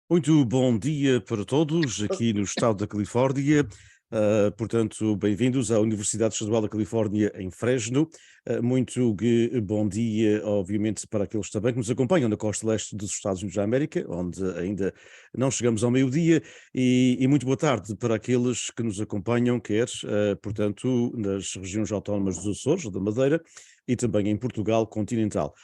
Muito bom dia para todos aqui no estado da Califórnia. Portanto, bem-vindos à Universidade Estadual da Califórnia em Fresno. Bom dia, obviamente, para aqueles também que nos acompanham na costa leste dos Estados Unidos da América, onde ainda não chegamos ao meio-dia, e muito boa tarde para aqueles que nos acompanham, portanto, nas regiões autónomas dos Açores, ou da Madeira, e também em Portugal continental.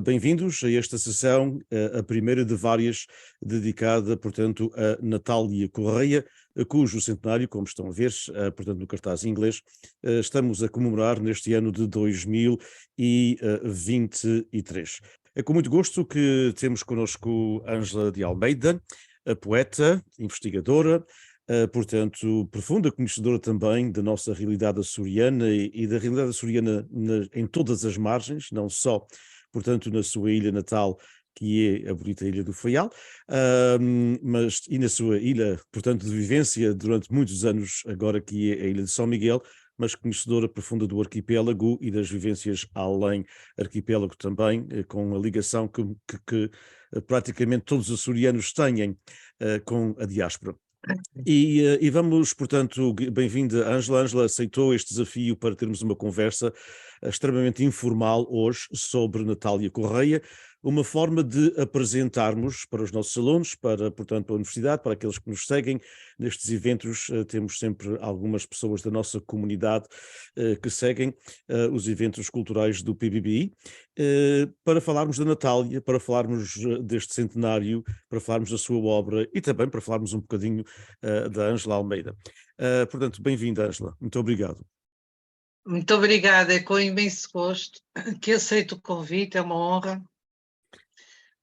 Bem-vindos a esta sessão, a primeira de várias, dedicada, portanto, a Natália Correia, cujo centenário, como estão a ver, portanto, no cartaz em inglês, estamos a comemorar neste ano de 2023. É com muito gosto que temos connosco Ângela de Almeida, a poeta, investigadora, portanto, profunda conhecedora também da nossa realidade açoriana e da realidade açoriana em todas as margens, não só, portanto, na sua ilha natal, que é a bonita Ilha do Faial, e na sua ilha, portanto, de vivência durante muitos anos, agora que é a Ilha de São Miguel, mas conhecedora profunda do arquipélago e das vivências além arquipélago também, com a ligação que praticamente todos os açorianos têm com a diáspora. E vamos, portanto, bem-vinda Ângela. Ângela aceitou este desafio para termos uma conversa extremamente informal hoje sobre Natália Correia, uma forma de apresentarmos para os nossos alunos, portanto, para a universidade, para aqueles que nos seguem nestes eventos. Temos sempre algumas pessoas da nossa comunidade que seguem os eventos culturais do PBBI, para falarmos da Natália, para falarmos deste centenário, para falarmos da sua obra e também para falarmos um bocadinho da Ângela Almeida. Portanto, bem-vinda, Ângela. Muito obrigado. Muito obrigada, é com imenso gosto que aceito o convite, é uma honra.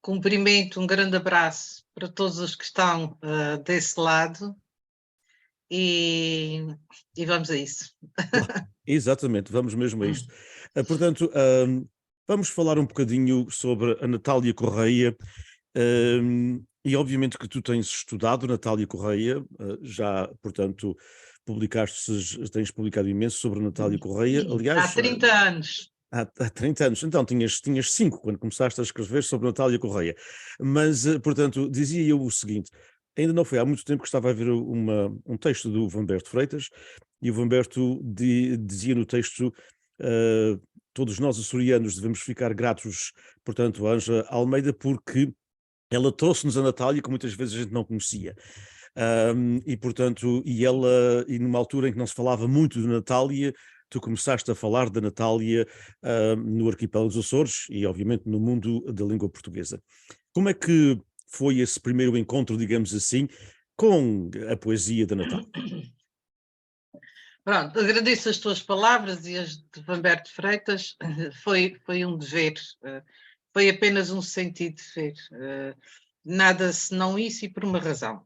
Cumprimento, um grande abraço para todos os que estão desse lado e vamos a isso. Exatamente, vamos mesmo a isto. Portanto, vamos falar um bocadinho sobre a Natália Correia. E obviamente que tu tens estudado Natália Correia, já, portanto, tens publicado imenso sobre a Natália Correia. Há Aliás, 30 anos. há 30 anos. Então, tinhas 5 quando começaste a escrever sobre Natália Correia. Mas, portanto, dizia eu o seguinte: ainda não foi há muito tempo que estava a ver um texto do Vamberto Freitas, e o Vamberto dizia no texto: uh, todos nós açorianos devemos ficar gratos, portanto, a Ângela Almeida, porque ela trouxe-nos a Natália que muitas vezes a gente não conhecia. Portanto, e numa altura em que não se falava muito de Natália, tu começaste a falar da Natália no arquipélago dos Açores e, obviamente, no mundo da língua portuguesa. Como é que foi esse primeiro encontro, digamos assim, com a poesia da Natália? Pronto, agradeço as tuas palavras e as de Vamberto Freitas. Foi um dever, foi apenas um sentido de dever. Nada senão isso e por uma razão.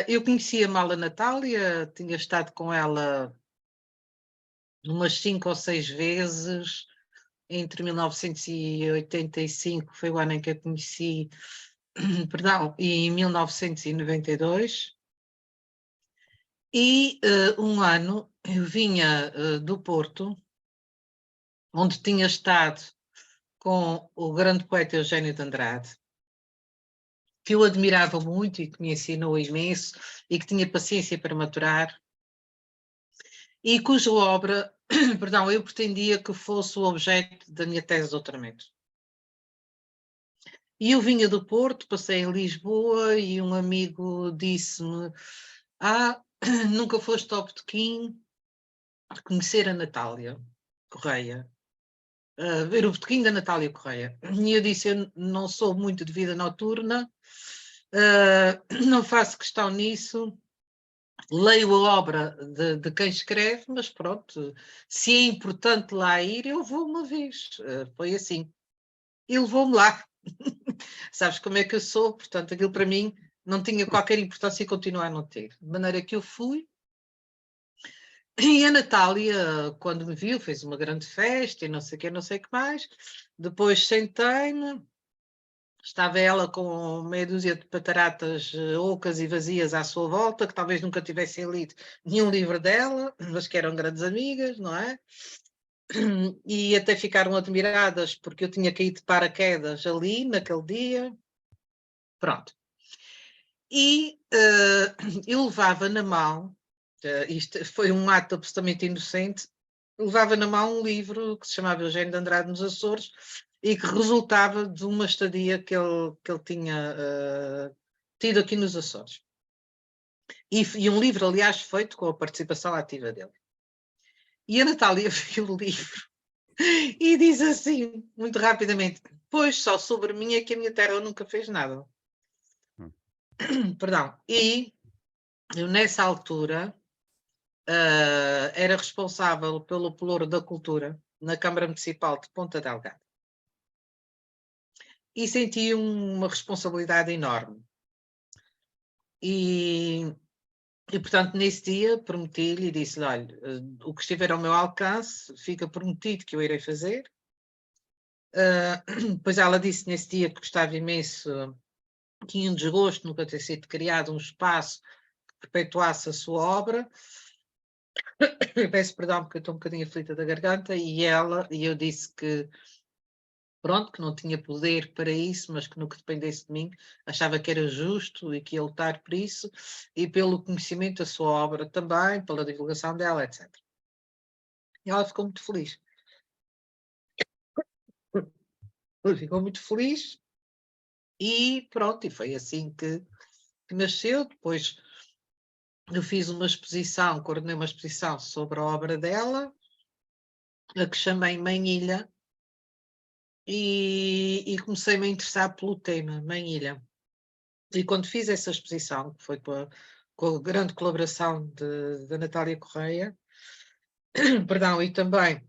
Eu conhecia mal a Natália, tinha estado com ela umas 5 ou 6 vezes, entre 1985, foi o ano em que a conheci, perdão, e 1992. E um ano eu vinha do Porto, onde tinha estado com o grande poeta Eugénio de Andrade, que eu admirava muito e que me ensinou imenso e que tinha paciência para maturar, e cuja obra, perdão, eu pretendia que fosse o objeto da minha tese de doutoramento. E eu vinha do Porto, passei em Lisboa e um amigo disse-me: nunca foste ao Botequim conhecer a Natália Correia, ver o Botequim da Natália Correia. E eu disse: eu não sou muito de vida noturna, não faço questão nisso, leio a obra de quem escreve, mas pronto, se é importante lá ir, eu vou uma vez. Foi assim. E levou-me lá. Sabes como é que eu sou, portanto, aquilo para mim não tinha qualquer importância e continua a não ter. De maneira que eu fui. E a Natália, quando me viu, fez uma grande festa e não sei o que, não sei o que mais. Depois sentei-me, estava ela com meia dúzia de pataratas ocas e vazias à sua volta, que talvez nunca tivessem lido nenhum livro dela, mas que eram grandes amigas, não é? E até ficaram admiradas porque eu tinha caído de paraquedas ali, naquele dia. Pronto. E eu levava na mão, isto foi um ato absolutamente inocente, levava na mão um livro que se chamava Eugênio de Andrade nos Açores e que resultava de uma estadia que ele tinha tido aqui nos Açores. E um livro, aliás, feito com a participação ativa dele. E a Natália viu o livro e diz assim, muito rapidamente: pois, só sobre mim é que a minha terra nunca fez nada. Perdão. E eu, nessa altura, era responsável pelo Pelouro da Cultura na Câmara Municipal de Ponta Delgada. E senti uma responsabilidade enorme. E, portanto, nesse dia prometi-lhe e disse-lhe: olha, o que estiver ao meu alcance, fica prometido que eu irei fazer. Depois ela disse nesse dia que gostava imenso, tinha um desgosto nunca ter sido criado um espaço que perpetuasse a sua obra. Peço perdão porque eu estou um bocadinho aflita da garganta, e eu disse que pronto, que não tinha poder para isso, mas que no que dependesse de mim, achava que era justo e que ia lutar por isso, e pelo conhecimento da sua obra também, pela divulgação dela, etc. E ela ficou muito feliz. Ficou muito feliz e pronto, e foi assim que nasceu. Depois eu fiz uma exposição, coordenei uma exposição sobre a obra dela, a que chamei Mãe Ilha, e comecei-me a interessar pelo tema Mãe Ilha. E quando fiz essa exposição, que foi com a grande colaboração da Natália Correia, perdão, e também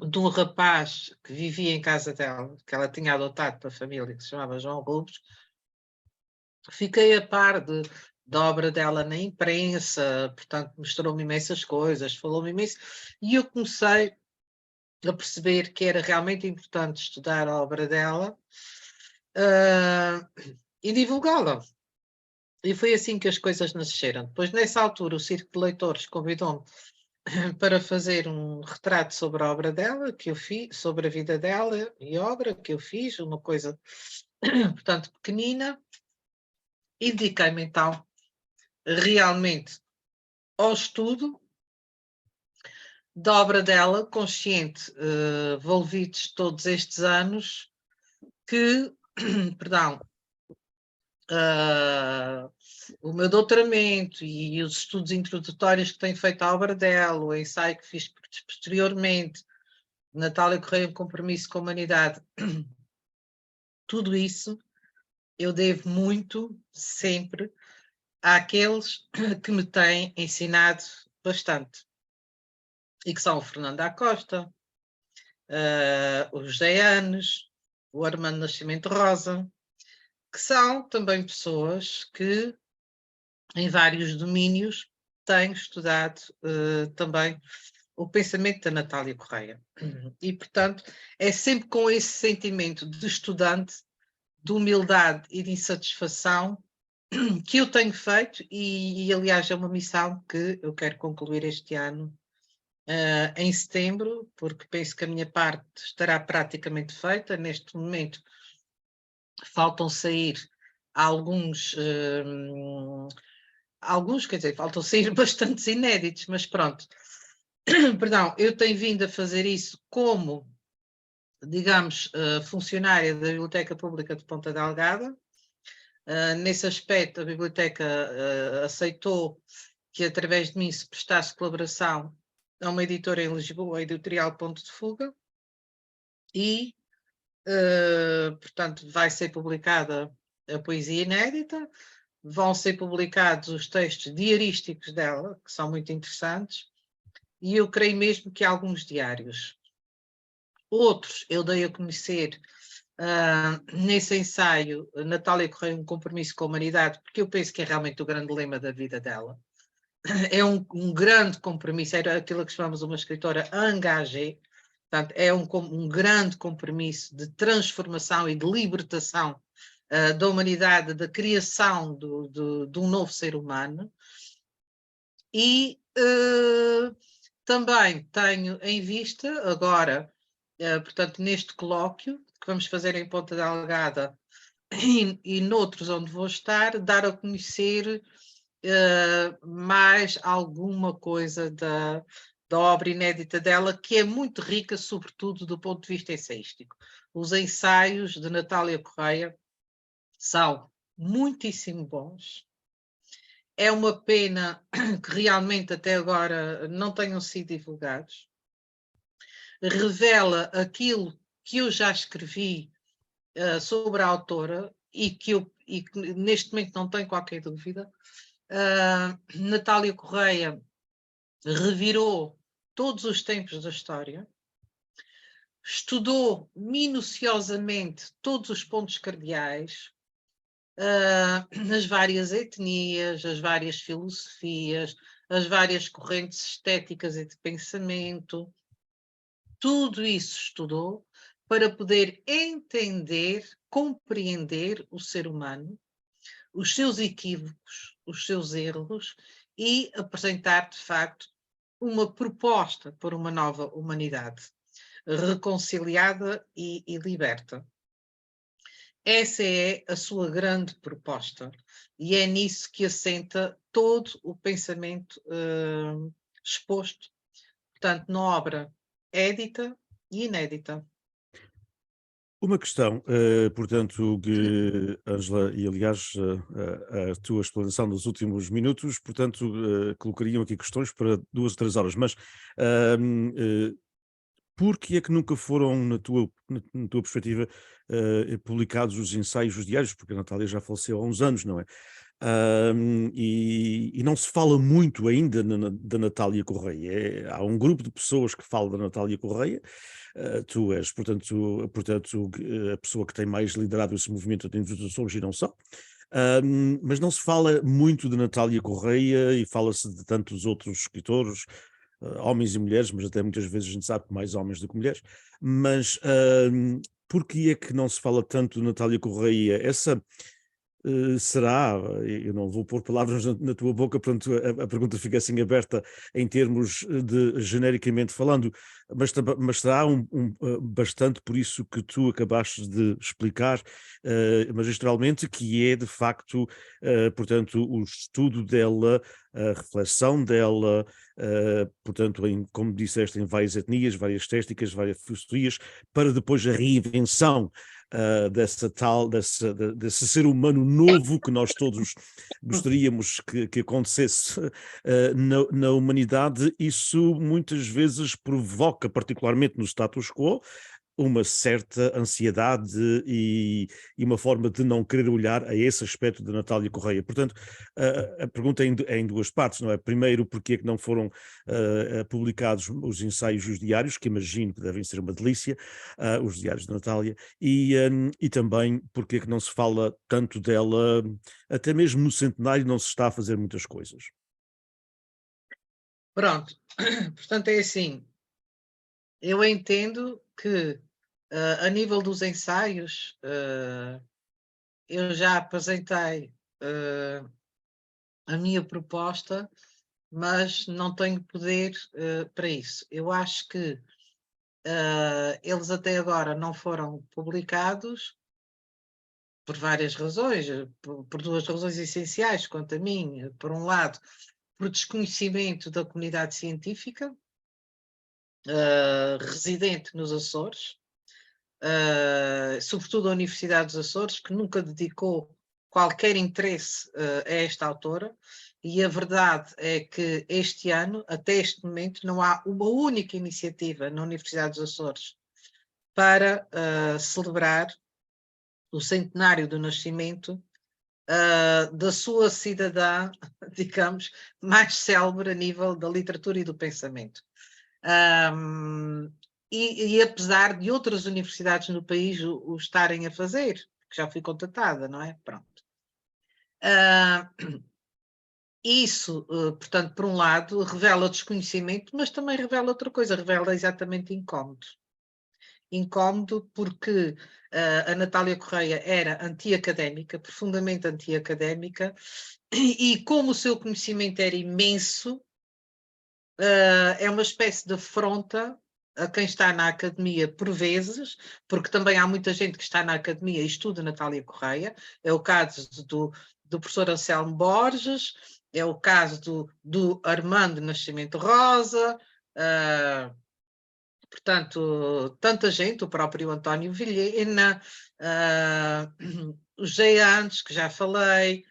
de um rapaz que vivia em casa dela, que ela tinha adotado para a família, que se chamava João Rubens, fiquei a par da obra dela na imprensa, portanto mostrou-me imensas coisas, falou-me imenso, e eu comecei a perceber que era realmente importante estudar a obra dela e divulgá-la. E foi assim que as coisas nasceram. Depois, nessa altura, o Circo de Leitores convidou-me para fazer um retrato sobre a obra dela, que eu fiz, sobre a vida dela e obra, que eu fiz, uma coisa, portanto, pequenina, e dediquei-me então realmente ao estudo da obra dela, consciente, envolvidos todos estes anos, que, perdão, o meu doutoramento e os estudos introdutórios que tenho feito à obra dela, o ensaio que fiz posteriormente, Natália Correia, um compromisso com a humanidade, tudo isso eu devo muito, sempre, àqueles que me têm ensinado bastante, e que são o Fernando da Costa, o José Anes, o Armando Nascimento Rosa, que são também pessoas que, em vários domínios, têm estudado também o pensamento da Natália Correia. E, portanto, é sempre com esse sentimento de estudante, de humildade e de insatisfação que eu tenho feito, e aliás é uma missão que eu quero concluir este ano, em setembro, porque penso que a minha parte estará praticamente feita. Neste momento faltam sair alguns, quer dizer, faltam sair bastantes inéditos, mas pronto. Perdão, eu tenho vindo a fazer isso como, digamos, funcionária da Biblioteca Pública de Ponta Delgada. Nesse aspecto, a Biblioteca aceitou que, através de mim, se prestasse colaboração a uma editora em Lisboa, a Editorial Ponto de Fuga, e, portanto, vai ser publicada a poesia inédita, vão ser publicados os textos diarísticos dela, que são muito interessantes, e eu creio mesmo que alguns diários. Outros eu dei a conhecer nesse ensaio, Natália Correia, um compromisso com a humanidade, porque eu penso que é realmente o grande lema da vida dela. É um grande compromisso, era aquilo que chamamos uma escritora engagée, portanto, é um grande compromisso de transformação e de libertação da humanidade, da criação de um novo ser humano. E também tenho em vista agora, portanto, neste colóquio que vamos fazer em Ponta Delgada, e noutros onde vou estar, dar a conhecer mais alguma coisa da obra inédita dela, que é muito rica, sobretudo do ponto de vista ensaístico. Os ensaios de Natália Correia são muitíssimo bons. É uma pena que realmente até agora não tenham sido divulgados. Revela aquilo que eu já escrevi sobre a autora e que neste momento não tenho qualquer dúvida. Natália Correia revirou todos os tempos da história, estudou minuciosamente todos os pontos cardeais, as várias etnias, as várias filosofias, as várias correntes estéticas e de pensamento. Tudo isso estudou para poder entender, compreender o ser humano, os seus equívocos, os seus erros e apresentar, de facto, uma proposta para uma nova humanidade reconciliada e liberta. Essa é a sua grande proposta e é nisso que assenta todo o pensamento exposto, portanto, na obra édita e inédita. Uma questão, portanto, que, Ângela, e aliás, a tua explanação nos últimos minutos, portanto, colocariam aqui questões para 2 ou 3 horas, mas por que é que nunca foram, na tua perspectiva, publicados os ensaios diários? Porque a Natália já faleceu há uns anos, não é? E não se fala muito ainda da Natália Correia. Há um grupo de pessoas que fala da Natália Correia. Tu és, portanto, a pessoa que tem mais liderado esse movimento de Açores e não só. Mas não se fala muito de Natália Correia e fala-se de tantos outros escritores, homens e mulheres, mas até muitas vezes a gente sabe que mais homens do que mulheres. Mas por que é que não se fala tanto de Natália Correia? Essa será, eu não vou pôr palavras na tua boca, portanto a pergunta fica assim aberta em termos de genericamente falando, mas será bastante por isso que tu acabaste de explicar magistralmente, que é de facto, portanto, o estudo dela, a reflexão dela, portanto, como disseste, em várias etnias, várias estéticas, várias filosofias, para depois a reinvenção desse ser humano novo que nós todos gostaríamos que acontecesse na humanidade. Isso muitas vezes provoca, particularmente no status quo, uma certa ansiedade e uma forma de não querer olhar a esse aspecto da Natália Correia. Portanto, a pergunta é em 2 partes, não é? Primeiro, porque é que não foram publicados os ensaios e os diários, que imagino que devem ser uma delícia, os diários de Natália, e também porque é que não se fala tanto dela, até mesmo no centenário não se está a fazer muitas coisas. Pronto, portanto é assim, eu entendo que a nível dos ensaios eu já apresentei a minha proposta, mas não tenho poder para isso. Eu acho que eles até agora não foram publicados por várias razões, por 2 razões essenciais, quanto a mim. Por um lado, por desconhecimento da comunidade científica residente nos Açores, sobretudo a Universidade dos Açores, que nunca dedicou qualquer interesse a esta autora, e a verdade é que este ano, até este momento, não há uma única iniciativa na Universidade dos Açores para celebrar o centenário do nascimento da sua cidadã, digamos, mais célebre a nível da literatura e do pensamento. E apesar de outras universidades no país o estarem a fazer, que já fui contatada, não é? Pronto. Isso, portanto, por um lado, revela desconhecimento, mas também revela outra coisa, revela exatamente incómodo. Incómodo porque a Natália Correia era anti-académica, profundamente anti-académica, e como o seu conhecimento era imenso, é uma espécie de afronta a quem está na academia por vezes, porque também há muita gente que está na academia e estuda Natália Correia. É o caso do professor Anselmo Borges, é o caso do Armando Nascimento Rosa, portanto, tanta gente, o próprio António Vilhena, o José Andes, que já falei,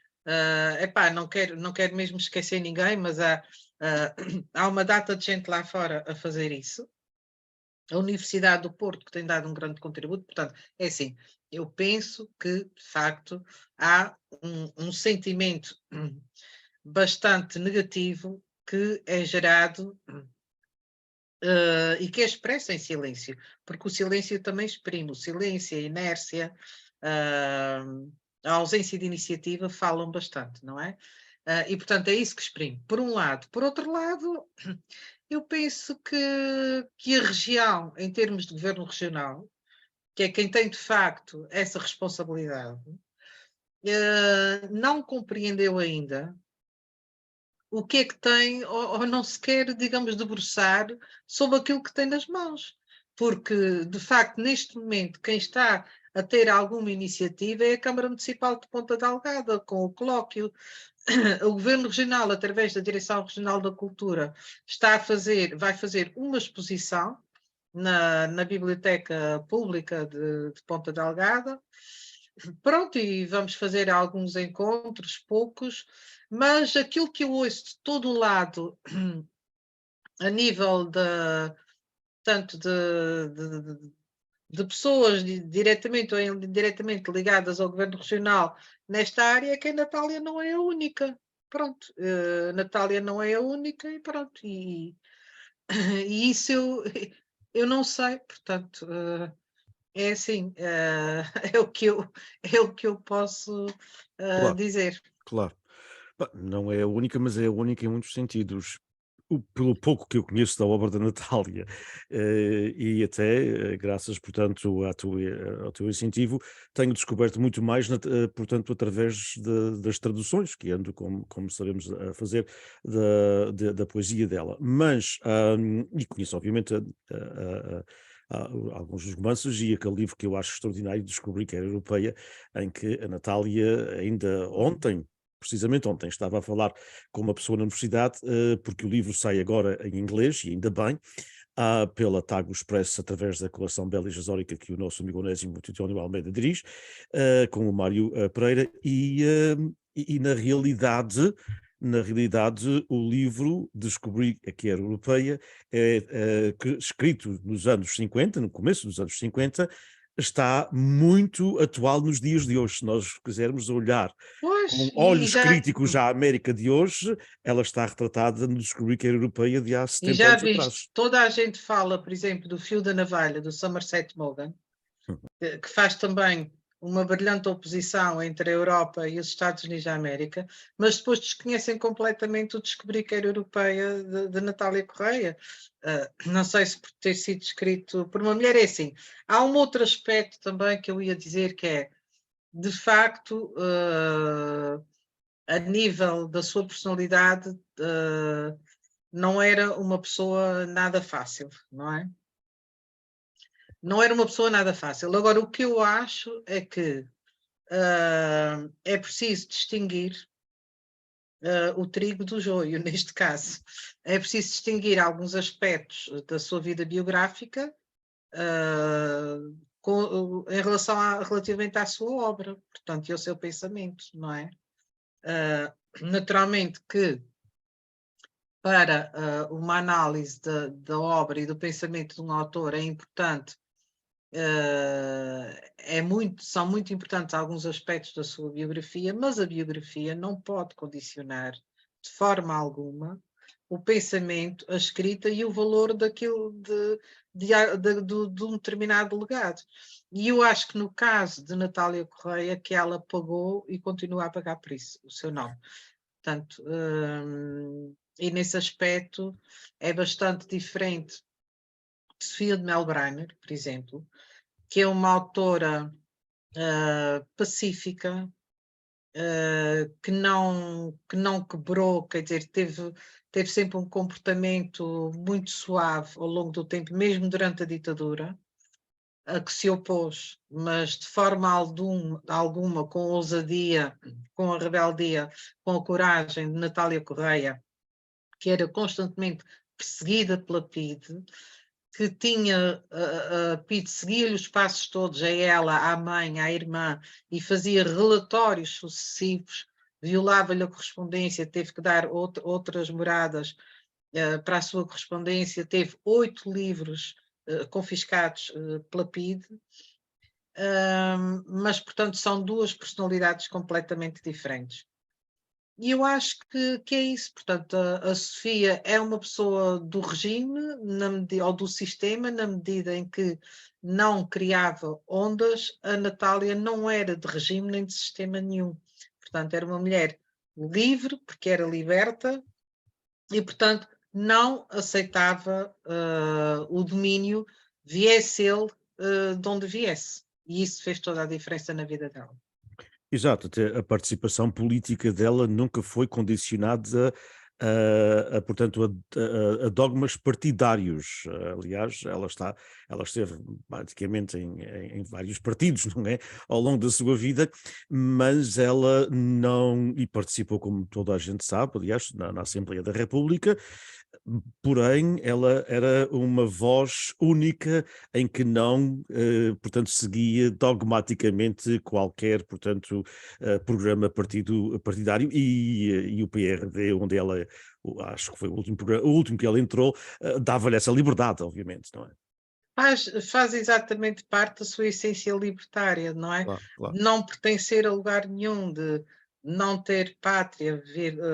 epá, não quero mesmo esquecer ninguém, mas há uma data de gente lá fora a fazer isso. A Universidade do Porto, que tem dado um grande contributo, portanto, é assim, eu penso que, de facto, há um sentimento bastante negativo que é gerado e que é expresso em silêncio, porque o silêncio também exprime, o silêncio, a inércia, a ausência de iniciativa falam bastante, não é? E, portanto, é isso que exprime, por um lado. Por outro lado, eu penso que a região, em termos de governo regional, que é quem tem, de facto, essa responsabilidade, não compreendeu ainda o que é que tem, ou não se quer, digamos, debruçar sobre aquilo que tem nas mãos. Porque, de facto, neste momento, quem está a ter alguma iniciativa é a Câmara Municipal de Ponta Delgada, com o colóquio. O Governo Regional, através da Direção Regional da Cultura, vai fazer uma exposição na Biblioteca Pública de Ponta Delgada. Pronto, e vamos fazer alguns encontros, poucos, mas aquilo que eu ouço de todo o lado, a nível tanto de pessoas diretamente ou indiretamente ligadas ao Governo Regional nesta área, é que a Natália não é a única. Pronto, Natália não é a única e pronto. E isso eu não sei, portanto, é assim, é o que eu posso Claro, dizer. claro. Não é a única, mas é a única em muitos sentidos. Pelo pouco que eu conheço da obra da Natália, e até, graças, portanto, ao teu incentivo, tenho descoberto muito mais, portanto, através das traduções que ando, como sabemos, a fazer da poesia dela. Mas, e conheço, obviamente, alguns dos romances e aquele livro que eu acho extraordinário, descobri que era europeia, em que a Natália, ainda ontem, precisamente ontem, estava a falar com uma pessoa na universidade, porque o livro sai agora em inglês, e ainda bem, pela Tago Express, através da coleção Bélica Jórica, que o nosso amigo Onésimo Titónio Almeida dirige, com o Mário Pereira, e na realidade, o livro Descobri que era europeia, escrito nos anos 50, no começo dos anos 50, está muito atual nos dias de hoje. Se nós quisermos olhar Pois, com e olhos já, críticos à América de hoje, ela está retratada no Descobrir que era europeia de há e 70 já anos viste, atrás. toda a gente fala, por exemplo, do Fio da Navalha, do Somerset Maugham, que faz também uma brilhante oposição entre a Europa e os Estados Unidos da América, mas depois desconhecem completamente o Descobrir que era europeia de Natália Correia. Não sei se por ter sido escrito por uma mulher, é assim. Há um outro aspecto também que eu ia dizer que é, de facto, a nível da sua personalidade, não era uma pessoa nada fácil, não é? Não era uma pessoa nada fácil. Agora, o que eu acho é que é preciso distinguir o trigo do joio, neste caso. É preciso distinguir alguns aspectos da sua vida biográfica em relação relativamente à sua obra, portanto, e ao seu pensamento, não é? Naturalmente que para uma análise da obra e do pensamento de um autor é importante, são muito importantes alguns aspectos da sua biografia, mas a biografia não pode condicionar de forma alguma o pensamento, a escrita e o valor daquilo de um determinado legado. E eu acho que no caso de Natália Correia, que ela pagou e continua a pagar por isso, o seu nome. Portanto, e nesse aspecto é bastante diferente de Sofia de Melbrenner, por exemplo, que é uma autora pacífica, que não quebrou, quer dizer, teve sempre um comportamento muito suave ao longo do tempo, mesmo durante a ditadura, a que se opôs, mas de forma alguma com a ousadia, com a rebeldia, com a coragem de Natália Correia, que era constantemente perseguida pela PIDE, que tinha, a PIDE seguia-lhe os passos todos, a ela, à mãe, à irmã, e fazia relatórios sucessivos, violava-lhe a correspondência, teve que dar outras moradas para a sua correspondência, teve 8 livros confiscados pela PIDE, mas, portanto, são duas personalidades completamente diferentes. E eu acho que é isso. Portanto, a Sofia é uma pessoa do regime ou do sistema, na medida em que não criava ondas. A Natália não era de regime nem de sistema nenhum. Portanto, era uma mulher livre, porque era liberta, e, portanto, não aceitava o domínio, viesse ele de onde viesse. E isso fez toda a diferença na vida dela. Exato, até a participação política dela nunca foi condicionada portanto, a dogmas partidários. Aliás, ela esteve praticamente em vários partidos, não é? Ao longo da sua vida, mas ela não, e participou, como toda a gente sabe, aliás, na Assembleia da República, porém, ela era uma voz única em que não, portanto, seguia dogmaticamente qualquer, portanto, programa partidário e o PRD, onde ela, acho que foi o último que ela entrou, dava-lhe essa liberdade, obviamente, não é? Faz exatamente parte da sua essência libertária, não é? Claro, claro. De não pertencer a lugar nenhum, de não ter pátria,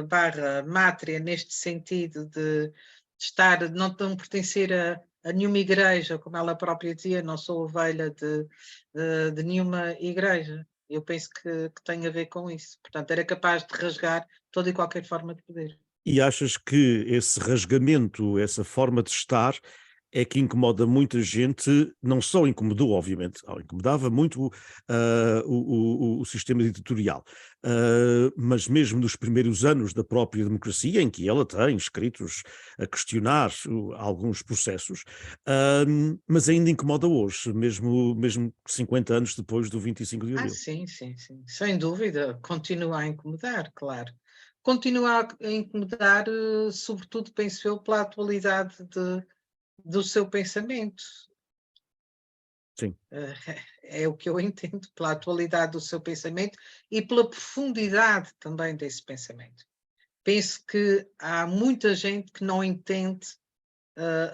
barra mátria, neste sentido de estar, não pertencer a nenhuma igreja, como ela própria dizia, não sou ovelha de nenhuma igreja. Eu penso que tem a ver com isso. Portanto, era capaz de rasgar toda e qualquer forma de poder. E achas que esse rasgamento, essa forma de estar, é que incomoda muita gente, não só incomodou, obviamente, incomodava muito o sistema ditatorial, mas mesmo nos primeiros anos da própria democracia, em que ela tem escritos a questionar alguns processos, mas ainda incomoda hoje, mesmo 50 anos depois do 25 de abril. Sim, sim, sim. Sem dúvida, continua a incomodar, claro. Continua a incomodar, sobretudo, penso eu, pela atualidade do seu pensamento. Sim. É o que eu entendo, pela atualidade do seu pensamento e pela profundidade também desse pensamento. Penso que há muita gente que não entende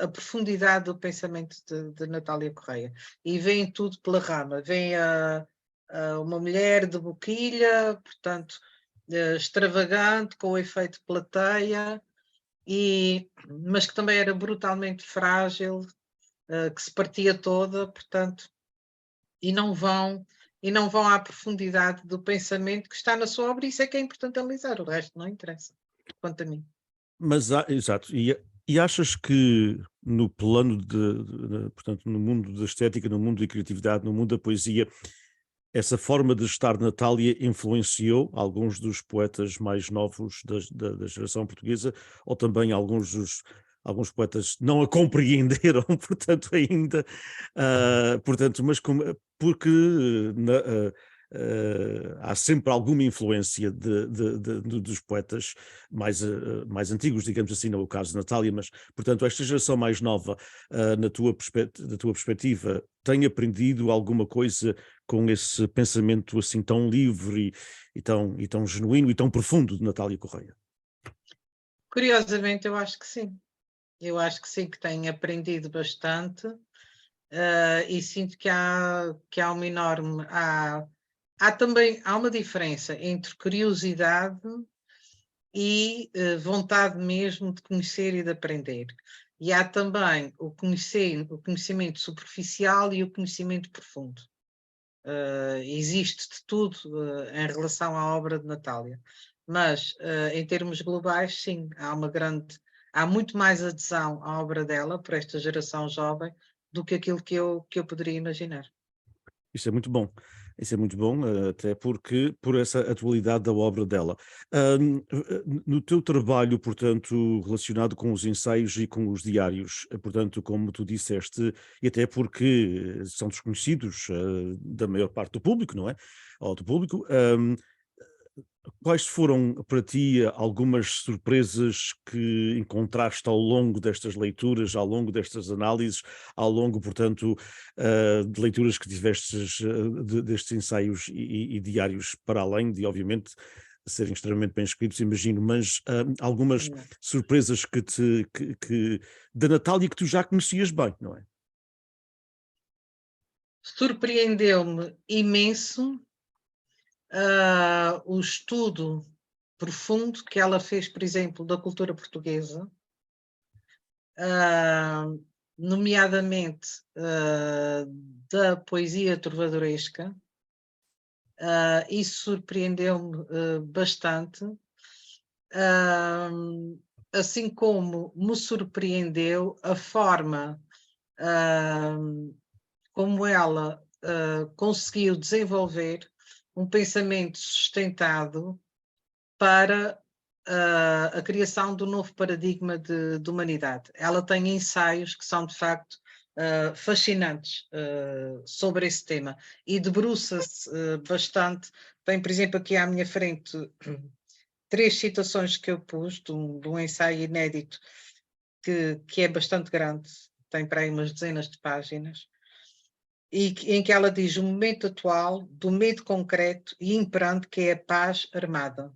a profundidade do pensamento de Natália Correia e veem tudo pela rama. Veem uma mulher de boquilha, portanto, extravagante, com o efeito plateia, mas que também era brutalmente frágil, que se partia toda, portanto, e não vão à profundidade do pensamento que está na sua obra, e isso é que é importante analisar, o resto não interessa, quanto a mim. Mas exato, e achas que no plano portanto, no mundo da estética, no mundo da criatividade, no mundo da poesia, essa forma de estar Natália influenciou alguns dos poetas mais novos da geração portuguesa, ou também alguns poetas não a compreenderam, portanto, ainda, portanto, mas porque há sempre alguma influência dos poetas mais antigos, digamos assim, não é o caso de Natália, mas, portanto, esta geração mais nova, da tua perspectiva, tem aprendido alguma coisa com esse pensamento assim tão livre e tão genuíno e tão profundo de Natália Correia? Curiosamente, eu acho que sim. Eu acho que sim, que tenho aprendido bastante, e sinto que há uma enorme. Há uma diferença entre curiosidade e vontade mesmo de conhecer e de aprender. E há também o conhecimento superficial e o conhecimento profundo. Existe de tudo em relação à obra de Natália, mas em termos globais, sim, há muito mais adesão à obra dela por esta geração jovem do que aquilo que eu poderia imaginar. Isso é muito bom. Isso é muito bom, até porque por essa atualidade da obra dela. No teu trabalho, portanto, relacionado com os ensaios e com os diários, portanto, como tu disseste, e até porque são desconhecidos, da maior parte do público, não é? Ou do público, quais foram para ti algumas surpresas que encontraste ao longo destas leituras, ao longo destas análises, ao longo, portanto, de leituras que tivestes destes ensaios e diários, para além de, obviamente, serem extremamente bem escritos, imagino, mas algumas Não. surpresas da Natália que tu já conhecias bem, não é? Surpreendeu-me imenso o estudo profundo que ela fez, por exemplo, da cultura portuguesa, uh, nomeadamente da poesia trovadoresca. Isso surpreendeu-me bastante, assim como me surpreendeu a forma como ela conseguiu desenvolver um pensamento sustentado para a criação do novo paradigma de humanidade. Ela tem ensaios que são, de facto, fascinantes sobre esse tema e debruça-se bastante. Tem, por exemplo, aqui à minha frente 3 citações que eu pus de um ensaio inédito que é bastante grande, tem para aí umas dezenas de páginas, em que ela diz o momento atual do medo concreto e imperante que é a paz armada.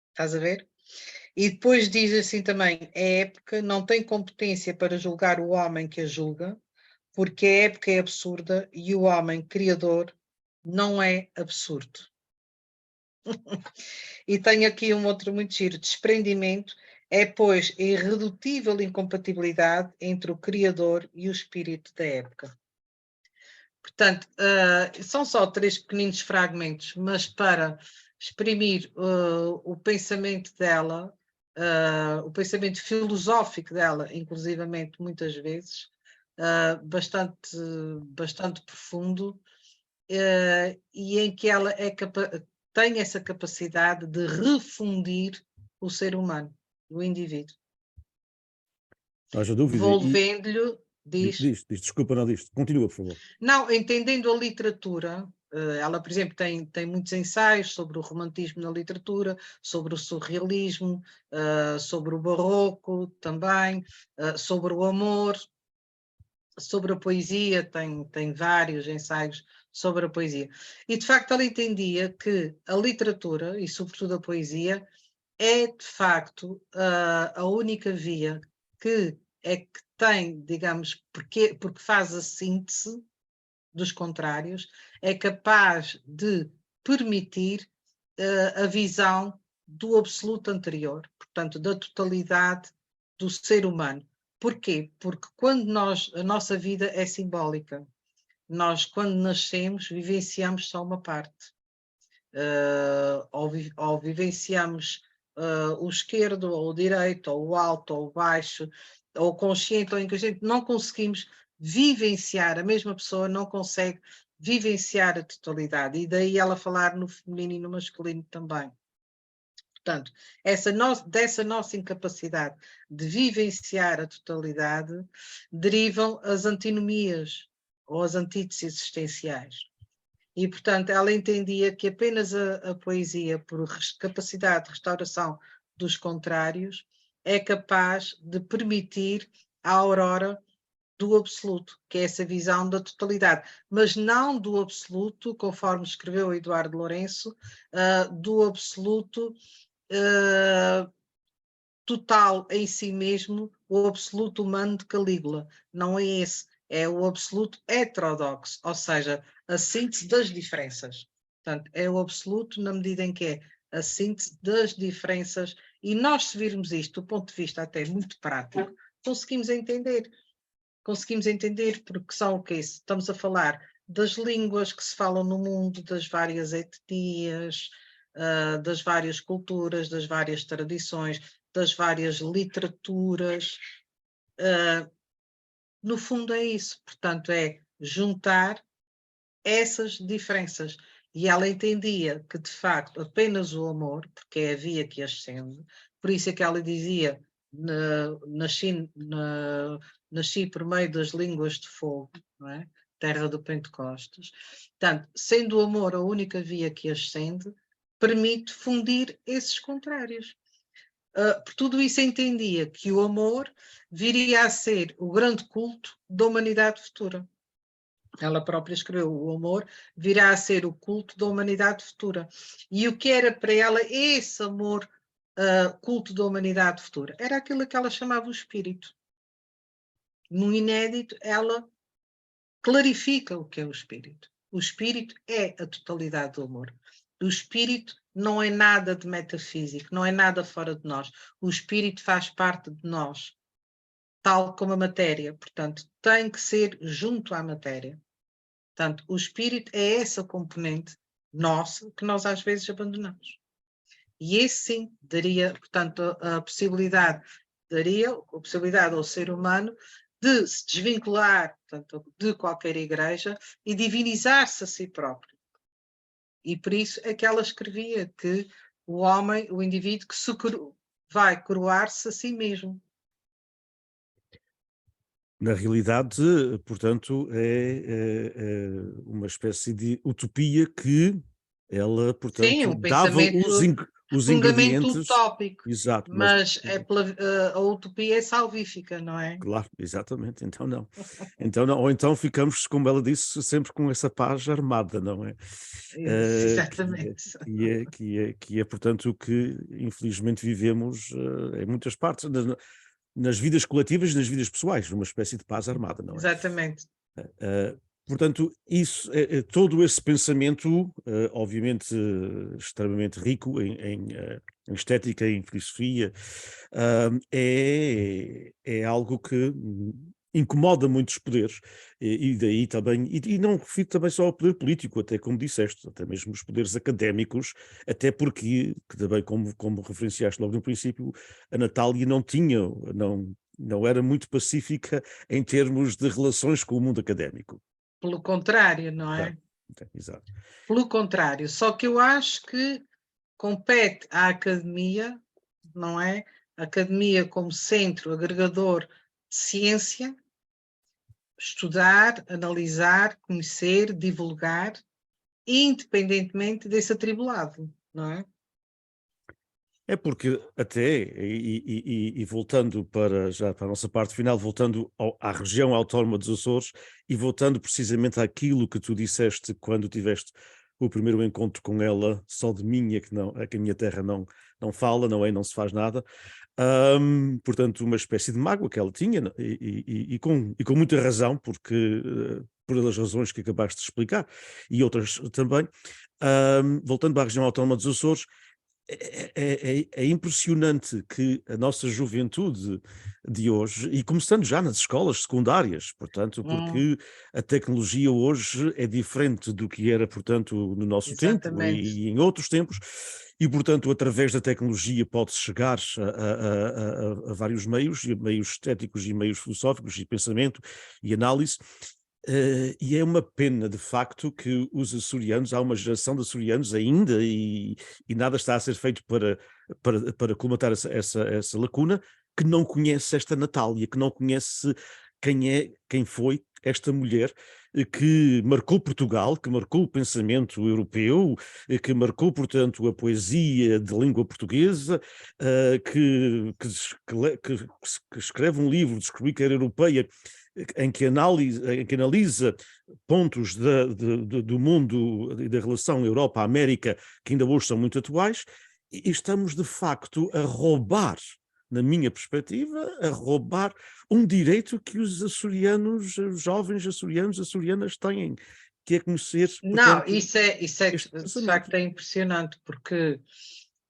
Estás a ver? E depois diz assim também: a época não tem competência para julgar o homem que a julga, porque a época é absurda e o homem criador não é absurdo. E tem aqui um outro muito giro: desprendimento é, pois, a irredutível incompatibilidade entre o criador e o espírito da época. Portanto, são só 3 pequeninos fragmentos, mas para exprimir o pensamento dela, o pensamento filosófico dela, inclusivamente, muitas vezes, bastante profundo, e em que ela tem essa capacidade de refundir o ser humano, o indivíduo, Não haja dúvida. E devolvendo-lhe, diz. desculpa, não disto. Continua, por favor. Não, entendendo a literatura, ela, por exemplo, tem muitos ensaios sobre o romantismo na literatura, sobre o surrealismo, sobre o barroco também, sobre o amor, sobre a poesia, tem vários ensaios sobre a poesia. E, de facto, ela entendia que a literatura, e sobretudo a poesia, é, de facto, a única via que tem, digamos, porque faz a síntese dos contrários, é capaz de permitir a visão do absoluto anterior, portanto, da totalidade do ser humano. Porquê? Porque a nossa vida é simbólica. Nós, quando nascemos, vivenciamos só uma parte. Ou vivenciamos o esquerdo, ou o direito, ou o alto, ou o baixo, ou o consciente, ou o inconsciente, não conseguimos vivenciar, a mesma pessoa não consegue vivenciar a totalidade, e daí ela falar no feminino e no masculino também. Portanto, dessa nossa incapacidade de vivenciar a totalidade derivam as antinomias ou as antíteses existenciais. E, portanto, ela entendia que apenas a poesia, por capacidade de restauração dos contrários, é capaz de permitir a aurora do absoluto, que é essa visão da totalidade, mas não do absoluto, conforme escreveu Eduardo Lourenço, do absoluto total em si mesmo, o absoluto humano de Calígula. Não é esse, é o absoluto heterodoxo, ou seja, a síntese das diferenças. Portanto, é o absoluto na medida em que é a síntese das diferenças, e nós, se virmos isto do ponto de vista até muito prático, conseguimos entender porque são o quê? Estamos a falar das línguas que se falam no mundo, das várias etnias, das várias culturas, das várias tradições, das várias literaturas. No fundo é isso, portanto é juntar essas diferenças. E ela entendia que, de facto, apenas o amor, porque é a via que ascende, por isso é que ela dizia, nasci por meio das línguas de fogo, não é? Terra do Pentecostes. Portanto, sendo o amor a única via que ascende, permite fundir esses contrários. Por tudo isso entendia que o amor viria a ser o grande culto da humanidade futura. Ela própria escreveu: o amor virá a ser o culto da humanidade futura. E o que era para ela esse amor, culto da humanidade futura? Era aquilo que ela chamava o espírito. No inédito, ela clarifica o que é o espírito. O espírito é a totalidade do amor. O espírito não é nada de metafísico, não é nada fora de nós. O espírito faz parte de nós, tal como a matéria. Portanto, tem que ser junto à matéria. Portanto, o espírito é essa componente nossa que nós às vezes abandonamos. E esse sim daria, portanto, a possibilidade ao ser humano de se desvincular, portanto, de qualquer igreja e divinizar-se a si próprio. E por isso é que ela escrevia que o homem, o indivíduo que vai coroar-se a si mesmo. Na realidade, portanto, é uma espécie de utopia que ela, Sim, portanto, um dava pensamento os profundamente ingredientes. utópico, Exato, mas mas a utopia é salvífica, não é? claro, exatamente, então não. Então não, ou então ficamos, como ela disse, sempre com essa paz armada, não é? Exatamente. Que é, portanto, o que infelizmente vivemos em muitas partes, nas vidas coletivas e nas vidas pessoais, uma espécie de paz armada, não é? Exatamente. Portanto, isso, todo esse pensamento, obviamente extremamente rico em estética, em filosofia, é algo que incomoda muitos poderes, e daí também, e não refiro também só ao poder político, até como disseste, até mesmo os poderes académicos, até porque, que também como referenciaste logo no princípio, a Natália não era muito pacífica em termos de relações com o mundo académico. Pelo contrário, não Exato, é? exato. Pelo contrário. Só que eu acho que compete à academia, não é? A academia como centro agregador de ciência, estudar, analisar, conhecer, divulgar, independentemente desse atribulado, não é? É porque até, e voltando já para a nossa parte final, voltando à região autónoma dos Açores e voltando precisamente àquilo que tu disseste quando tiveste o primeiro encontro com ela, só de mim é que a minha terra não fala, não é, não se faz nada. Portanto, uma espécie de mágoa que ela tinha, e com muita razão, porque por as razões que acabaste de explicar, e outras também. Voltando para a região autónoma dos Açores, é impressionante que a nossa juventude de hoje, e começando já nas escolas secundárias, portanto, Hum, porque a tecnologia hoje é diferente do que era, portanto, no nosso tempo exatamente. e em outros tempos, e, portanto, através da tecnologia pode-se chegar a vários meios, meios estéticos e meios filosóficos e pensamento e análise. E é uma pena, de facto, que os açorianos, há uma geração de açorianos ainda, e nada está a ser feito para colmatar essa lacuna, que não conhece esta Natália, que não conhece quem foi esta mulher que marcou Portugal, que marcou o pensamento europeu, que marcou, portanto, a poesia de língua portuguesa, que escreve um livro de escrita europeia em que analisa pontos do mundo e da relação Europa-América que ainda hoje são muito atuais, e estamos de facto a roubar, na minha perspectiva, a roubar um direito que os açorianos, os jovens açorianos, açorianas têm, que é conhecer, Não, portanto, isso é este de pensamento. facto é impressionante, porque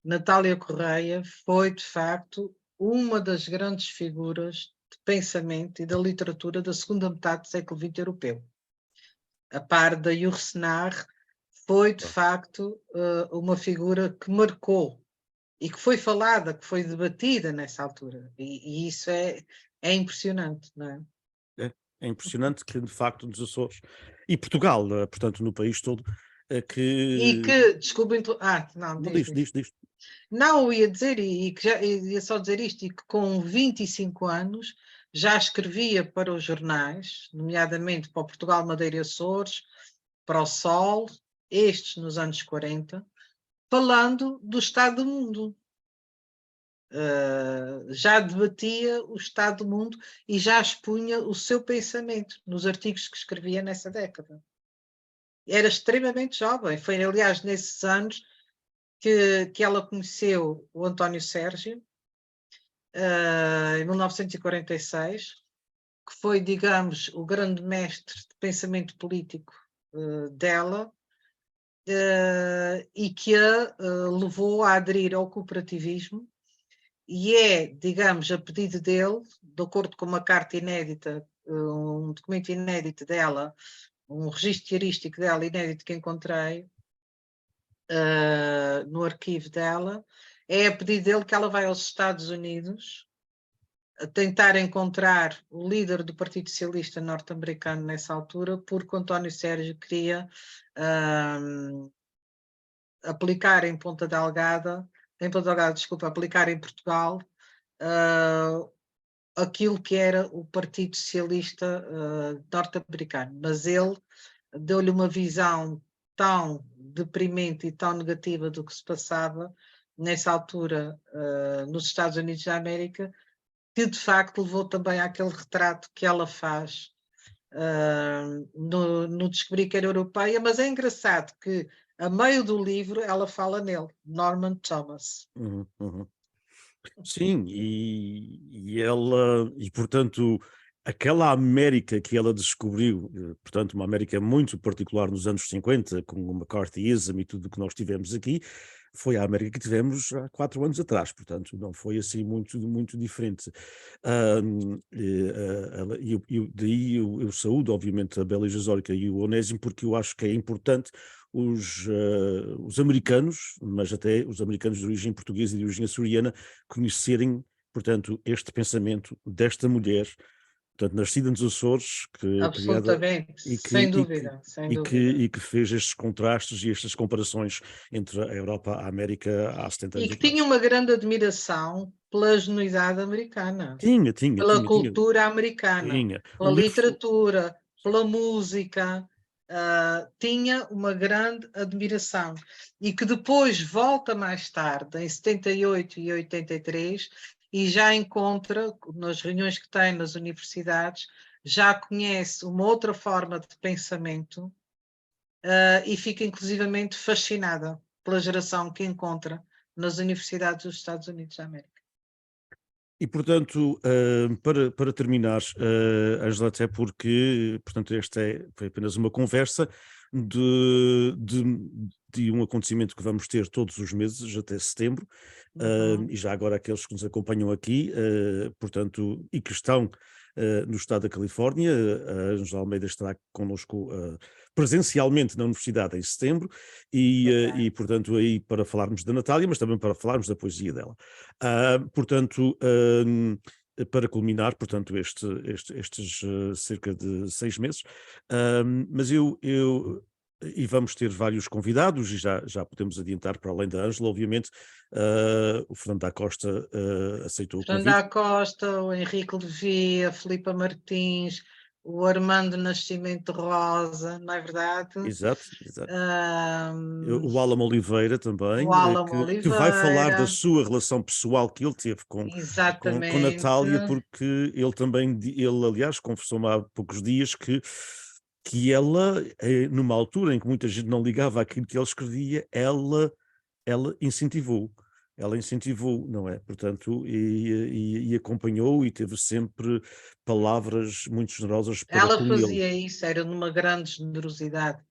Natália Correia foi, de facto, uma das grandes figuras de pensamento e da literatura da segunda metade do século XX europeu. A par da Yourcenar, foi, de facto, uma figura que marcou e que foi falada, que foi debatida nessa altura. E isso é impressionante, não é? É, é impressionante que, de facto, nos Açores e Portugal, portanto, no país todo, E que... que, desculpa, não, Não, diz, diz, diz. diz, diz. Não, eu ia dizer, e que já ia só dizer isto, e que com 25 anos já escrevia para os jornais, nomeadamente para o Portugal, Madeira e Açores, para o Sol, estes nos anos 40, falando do estado do mundo. Já debatia o estado do mundo e já expunha o seu pensamento nos artigos que escrevia nessa década. Era extremamente jovem, foi aliás nesses anos que ela conheceu o António Sérgio, em 1946, que foi, digamos, o grande mestre de pensamento político dela, e que a levou a aderir ao cooperativismo, e é, digamos, a pedido dele, de acordo com uma carta inédita, um documento inédito dela, um registro diarístico dela inédito que encontrei no arquivo dela, é a pedido dele que ela vai aos Estados Unidos a tentar encontrar o líder do Partido Socialista norte-americano nessa altura, porque o António Sérgio queria aplicar em Ponta Delgada, desculpa, aplicar em Portugal aquilo que era o Partido Socialista norte-americano, mas ele deu-lhe uma visão tão deprimente e tão negativa do que se passava nessa altura nos Estados Unidos da América, que de facto levou também àquele retrato que ela faz no Descobrir que era europeia, mas é engraçado que a meio do livro ela fala nele, Norman Thomas. Uhum, uhum. Sim, e ela, e portanto, aquela América que ela descobriu, portanto, uma América muito particular nos anos 50, com o McCarthyism e tudo o que nós tivemos aqui, foi a América que tivemos há 4 anos atrás, portanto, não foi assim muito diferente. Daí eu saúdo, obviamente, a Bélia Georgica e o Onésimo, porque eu acho que é importante os americanos, mas até os americanos de origem portuguesa e de origem açoriana, conhecerem, portanto, este pensamento desta mulher, portanto, nascida nos Açores, criada Absolutamente, e sem dúvida, sem dúvida. e que fez estes contrastes e estas comparações entre a Europa e a América há 70 E anos que atrás. tinha uma grande admiração pela genuidade americana, Tinha, tinha, pela tinha, tinha, cultura americana, tinha. pela literatura, pela música, tinha uma grande admiração. E que depois volta mais tarde, em 78 e 83, e já encontra, nas reuniões que tem nas universidades, já conhece uma outra forma de pensamento, e fica inclusivamente fascinada pela geração que encontra nas universidades dos Estados Unidos da América. E, portanto, para terminar, Angela, até porque, portanto, foi apenas uma conversa de, de, de um acontecimento que vamos ter todos os meses, até setembro, e já agora aqueles que nos acompanham aqui, portanto, e que estão no estado da Califórnia, a Angela Almeida estará connosco presencialmente na Universidade em setembro, portanto, aí para falarmos da Natália, mas também para falarmos da poesia dela. Portanto, para culminar, portanto, estes cerca de 6 meses, mas e vamos ter vários convidados, e já podemos adiantar, para além da Ângela, obviamente, o Fernando da Costa aceitou o Fernando convite. da Costa, o Henrique Levi, a Filipa Martins, o Armando Nascimento Rosa, não é verdade? Exato, exato. Um, O Alan Oliveira também, o Alan que vai falar da Oliveira, sua relação pessoal que ele teve com exatamente. Natália, porque ele também, ele aliás confessou-me há poucos dias que ela, numa altura em que muita gente não ligava àquilo que ele escrevia, ela incentivou. Ela incentivou, não é? Portanto, e acompanhou e teve sempre palavras muito generosas para Ela com ele. fazia isso, era numa grande generosidade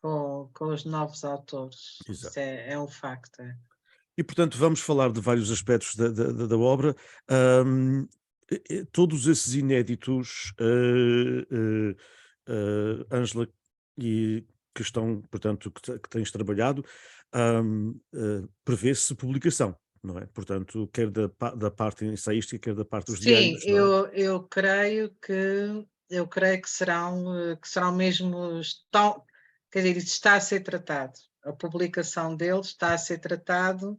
com os novos autores. Isso Exato. é um facto. É. E, portanto, vamos falar de vários aspectos da obra. Ahm, Todos esses inéditos, Ângela, e que estão, portanto, que tens trabalhado, prevê-se publicação, não é? Portanto, quer da parte ensaística, quer da parte dos Sim, diários, não é? eu creio que eu creio que serão mesmo, estão, quer dizer, isso está a ser tratado. A publicação deles está a ser tratado,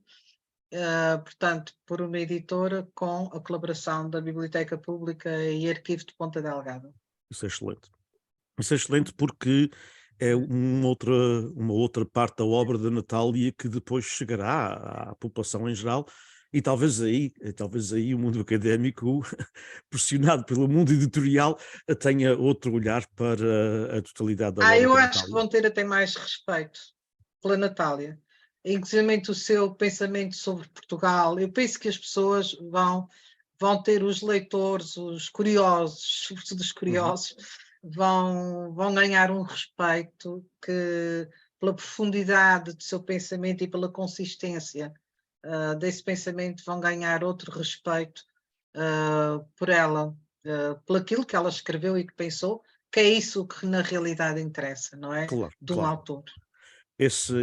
portanto, por uma editora com a colaboração da Biblioteca Pública e Arquivo de Ponta Delgada. Isso é excelente. Isso é excelente porque é uma outra parte da obra da Natália que depois chegará à população em geral e talvez aí o mundo académico, pressionado pelo mundo editorial, tenha outro olhar para a totalidade da obra Eu da acho que Natália. vão ter até mais respeito pela Natália, inclusive o seu pensamento sobre Portugal. Eu penso que as pessoas vão ter, os leitores, os curiosos, sobretudo os Uhum. curiosos, vão ganhar um respeito que, pela profundidade do seu pensamento e pela consistência desse pensamento, vão ganhar outro respeito por ela, por aquilo que ela escreveu e que pensou, que é isso que na realidade interessa, não é? Claro, De um claro. autor.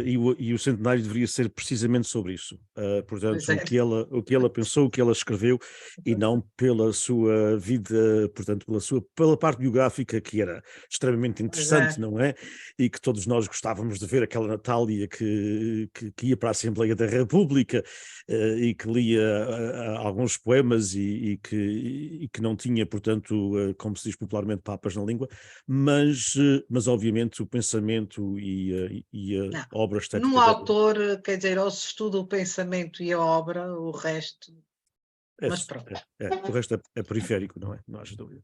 E o centenário deveria ser precisamente sobre isso. Pois Portanto, é. o que ela pensou, o que ela escreveu, e não pela sua vida, portanto, pela parte biográfica, que era extremamente Pois interessante, é. não é? E que todos nós gostávamos de ver aquela Natália que ia para a Assembleia da República, e que lia alguns poemas e que não tinha, portanto, como se diz popularmente, papas na língua, mas obviamente o pensamento e a Não. obra No estética dela autor, quer dizer, ou se estuda o pensamento e a obra, o resto, mas pronto. o resto é periférico, não é? Não haja dúvida.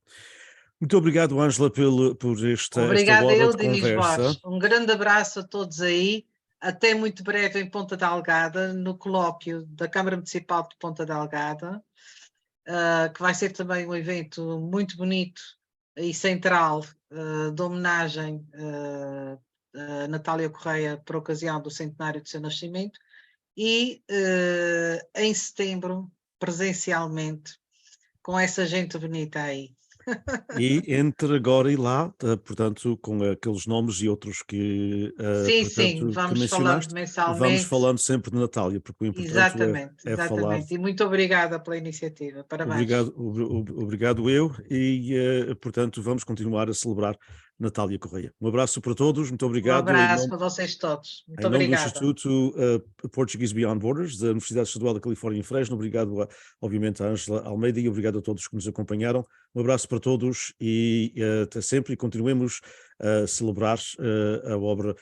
Muito obrigado, Ângela, por esta Obrigada hora eu, de Dinis conversa. Borges. Um grande abraço a todos aí. Até muito breve em Ponta Delgada, no colóquio da Câmara Municipal de Ponta Delgada, que vai ser também um evento muito bonito e central, de homenagem a Natália Correia por ocasião do centenário do seu nascimento. E em setembro, presencialmente, com essa gente bonita aí. E entre agora e lá, portanto, com aqueles nomes e outros Sim, que vamos falando mencionaste, vamos mensalmente. falando sempre de Natália, porque o importante Exatamente, é falar. exatamente. E muito obrigada pela iniciativa. Parabéns. Obrigado eu, portanto, vamos continuar a celebrar Natália Correia. Um abraço para todos, muito Um obrigado abraço para vocês todos. Muito em nome do obrigada. Instituto Portuguese Beyond Borders, da Universidade Estadual da Califórnia em Fresno. Obrigado, obviamente, à Ângela Almeida e obrigado a todos que nos acompanharam. Um abraço para todos e até sempre e continuemos a celebrar a obra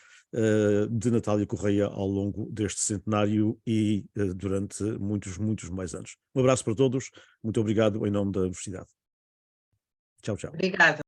de Natália Correia ao longo deste centenário e durante muitos, muitos mais anos. Um abraço para todos, muito obrigado em nome da Universidade. Tchau, tchau. Obrigada.